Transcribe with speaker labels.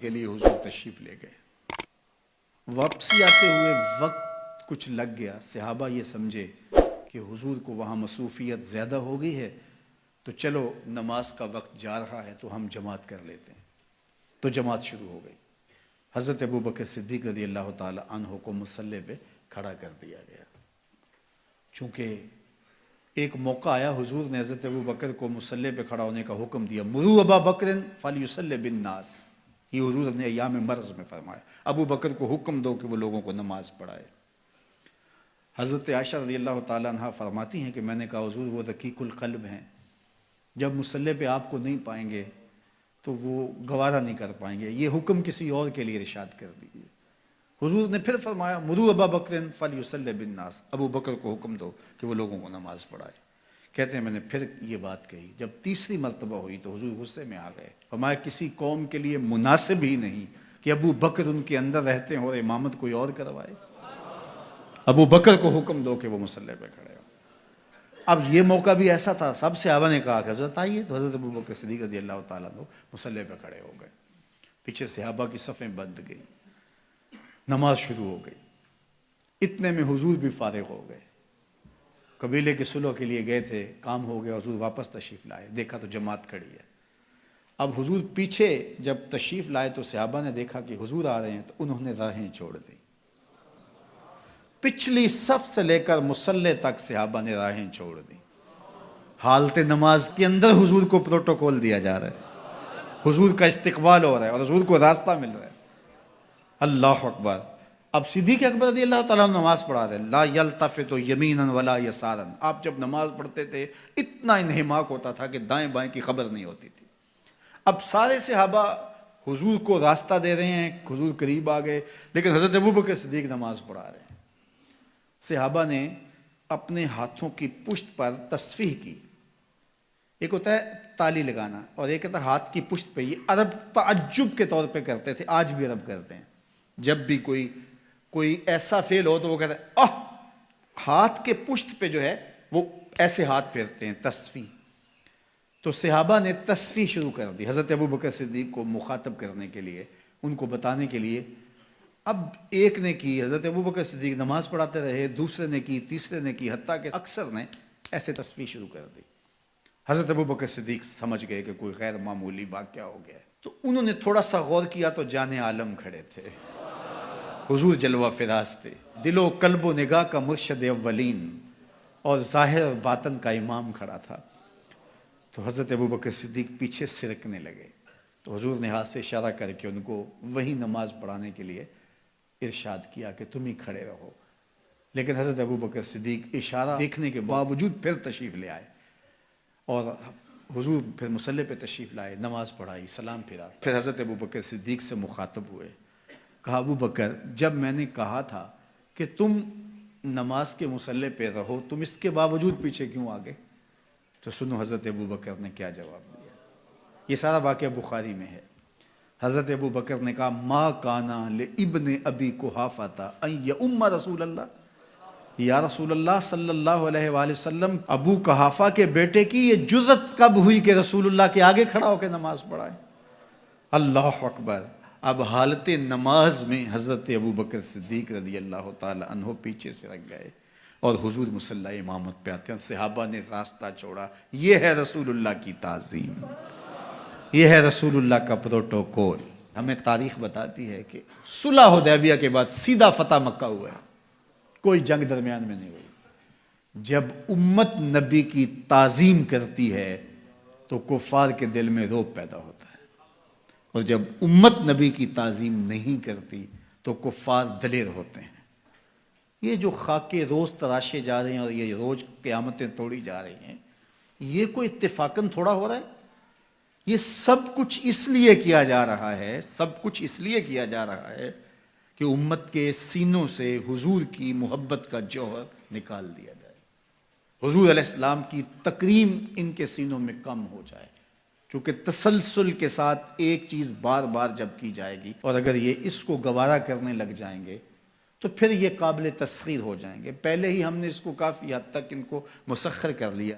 Speaker 1: کے لیے حضور تشریف لے گئے. واپسی آتے ہوئے وقت کچھ لگ گیا. صحابہ یہ سمجھے کہ حضور کو وہاں مصروفیت زیادہ ہو گئی ہے تو چلو نماز کا وقت جا رہا ہے تو ہم جماعت کر لیتے ہیں. تو جماعت شروع ہو گئی. حضرت ابوبکر صدیق رضی اللہ تعالی عنہ کو مصلی پہ کھڑا کر دیا گیا. چونکہ ایک موقع آیا حضور نے حضرت ابوبکر کو مصلی پہ کھڑا ہونے کا حکم دیا. مروا ابا بکر فلیصلی بالناس. یہ حضور نے ایام مرض میں فرمایا ابو بکر کو حکم دو کہ وہ لوگوں کو نماز پڑھائے. حضرت عائشہ رضی اللہ تعالیٰ عنہ فرماتی ہیں کہ میں نے کہا حضور وہ رقیق القلب ہیں, جب مصلی پہ آپ کو نہیں پائیں گے تو وہ گوارا نہیں کر پائیں گے, یہ حکم کسی اور کے لیے ارشاد کر دیجیے. حضور نے پھر فرمایا مروا ابا بکر فلیصلی بالناس. ابو بکر کو حکم دو کہ وہ لوگوں کو نماز پڑھائے. کہتے ہیں میں نے پھر یہ بات کہی. جب تیسری مرتبہ ہوئی تو حضور غصے میں آ گئے. فرمایا کسی قوم کے لیے مناسب ہی نہیں کہ ابو بکر ان کے اندر رہتے ہیں اور امامت کوئی اور کروائے. ابو بکر کو حکم دو کہ وہ مصلی پہ کھڑے ہو. اب یہ موقع بھی ایسا تھا, سب صحابہ نے کہا کہ حضرت آئیے, تو حضرت ابو بکر صدیق رضی اللہ تعالیٰ عنہ مصلی پہ کھڑے ہو گئے. پیچھے صحابہ کی صفیں بند گئی, نماز شروع ہو گئی. اتنے میں حضور بھی فارغ ہو گئے. قبیلے کے صلح کے لیے گئے تھے, کام ہو گیا, حضور واپس تشریف لائے. دیکھا تو جماعت کھڑی ہے. اب حضور پیچھے جب تشریف لائے تو صحابہ نے دیکھا کہ حضور آ رہے ہیں تو انہوں نے راہیں چھوڑ دی. پچھلی صف سے لے کر مصلی تک صحابہ نے راہیں چھوڑ دی. حالت نماز کے اندر حضور کو پروٹوکول دیا جا رہا ہے, حضور کا استقبال ہو رہا ہے اور حضور کو راستہ مل رہا ہے. اللہ اکبر. اب صدیق اکبر رضی اللہ تعالیٰ نماز پڑھا رہے. لا یلتفت یمینا ولا یسارا. آپ جب نماز پڑھتے تھے اتنا انہماک ہوتا تھا کہ دائیں بائیں کی خبر نہیں ہوتی تھی. اب سارے صحابہ حضور کو راستہ دے رہے ہیں, حضور قریب آ گئے, لیکن حضرت ابوبکر صدیق نماز پڑھا رہے ہیں. صحابہ نے اپنے ہاتھوں کی پشت پر تصفیح کی. ایک ہوتا ہے تالی لگانا اور ایک ہوتا ہے ہاتھ کی پشت پہ. یہ عرب تعجب کے طور پہ کرتے تھے, آج بھی عرب کرتے ہیں. جب بھی کوئی ایسا فعل ہو تو وہ کہتے ہیں ہاتھ کے پشت پہ جو ہے وہ ایسے ہاتھ پھیرتے ہیں, تصفیح. تو صحابہ نے تصفیح شروع کر دی حضرت ابوبکر صدیق کو مخاطب کرنے کے لیے, ان کو بتانے کے لیے. اب ایک نے کی, حضرت ابوبکر صدیق نماز پڑھاتے رہے, دوسرے نے کی, تیسرے نے کی, حتیٰ کہ اکثر نے ایسے تصفیح شروع کر دی. حضرت ابوبکر صدیق سمجھ گئے کہ کوئی غیر معمولی واقعہ ہو گیا ہے. تو انہوں نے تھوڑا سا غور کیا تو جان عالم کھڑے تھے. حضور جلوہ فراز تھے, دل و قلب و نگاہ کا مرشد اولین اور ظاہر اور باطن کا امام کھڑا تھا. تو حضرت ابوبکر صدیق پیچھے سرکنے لگے. تو حضور نے ہاتھ سے اشارہ کر کے ان کو وہی نماز پڑھانے کے لیے ارشاد کیا کہ تم ہی کھڑے رہو. لیکن حضرت ابوبکر صدیق اشارہ دیکھنے کے باوجود پھر تشریف لے آئے اور حضور پھر مصلی پہ تشریف لائے, نماز پڑھائی, سلام پھرا. پھر حضرت ابوبکر صدیق سے مخاطب ہوئے. کہا ابو بکر جب میں نے کہا تھا کہ تم نماز کے مصلی پہ رہو, تم اس کے باوجود پیچھے کیوں آ گئے؟ تو سنو حضرت ابو بکر نے کیا جواب دیا. یہ سارا واقعہ بخاری میں ہے. حضرت ابو بکر نے کہا ما کانا لابن ابی قحافہ ان یؤم رسول اللہ. یا رسول اللہ صلی اللہ علیہ وآلہ وسلم, ابو قحافہ کے بیٹے کی یہ جرت کب ہوئی کہ رسول اللہ کے آگے کھڑا ہو کے نماز پڑھائے؟ اللہ اکبر. اب حالت نماز میں حضرت ابوبکر صدیق رضی اللہ تعالی عنہ پیچھے سے رکھ گئے اور حضور مصلی امامت پہ آتے ہیں. صحابہ نے راستہ چھوڑا. یہ ہے رسول اللہ کی تعظیم, یہ ہے رسول اللہ کا پروٹوکول. ہمیں تاریخ بتاتی ہے کہ صلح حدیبیہ کے بعد سیدھا فتح مکہ ہوا ہے, کوئی جنگ درمیان میں نہیں ہوئی. جب امت نبی کی تعظیم کرتی ہے تو کفار کے دل میں رعب پیدا ہوتا ہے, اور جب امت نبی کی تعظیم نہیں کرتی تو کفار دلیر ہوتے ہیں. یہ جو خاکے روز تراشے جا رہے ہیں اور یہ روز قیامتیں توڑی جا رہی ہیں, یہ کوئی اتفاقاً تھوڑا ہو رہا ہے. یہ سب کچھ اس لیے کیا جا رہا ہے, سب کچھ اس لیے کیا جا رہا ہے کہ امت کے سینوں سے حضور کی محبت کا جوہر نکال دیا جائے, حضور علیہ السلام کی تکریم ان کے سینوں میں کم ہو جائے. چونکہ تسلسل کے ساتھ ایک چیز بار بار جب کی جائے گی اور اگر یہ اس کو گوارا کرنے لگ جائیں گے تو پھر یہ قابل تسخیر ہو جائیں گے. پہلے ہی ہم نے اس کو کافی حد تک ان کو مسخر کر لیا.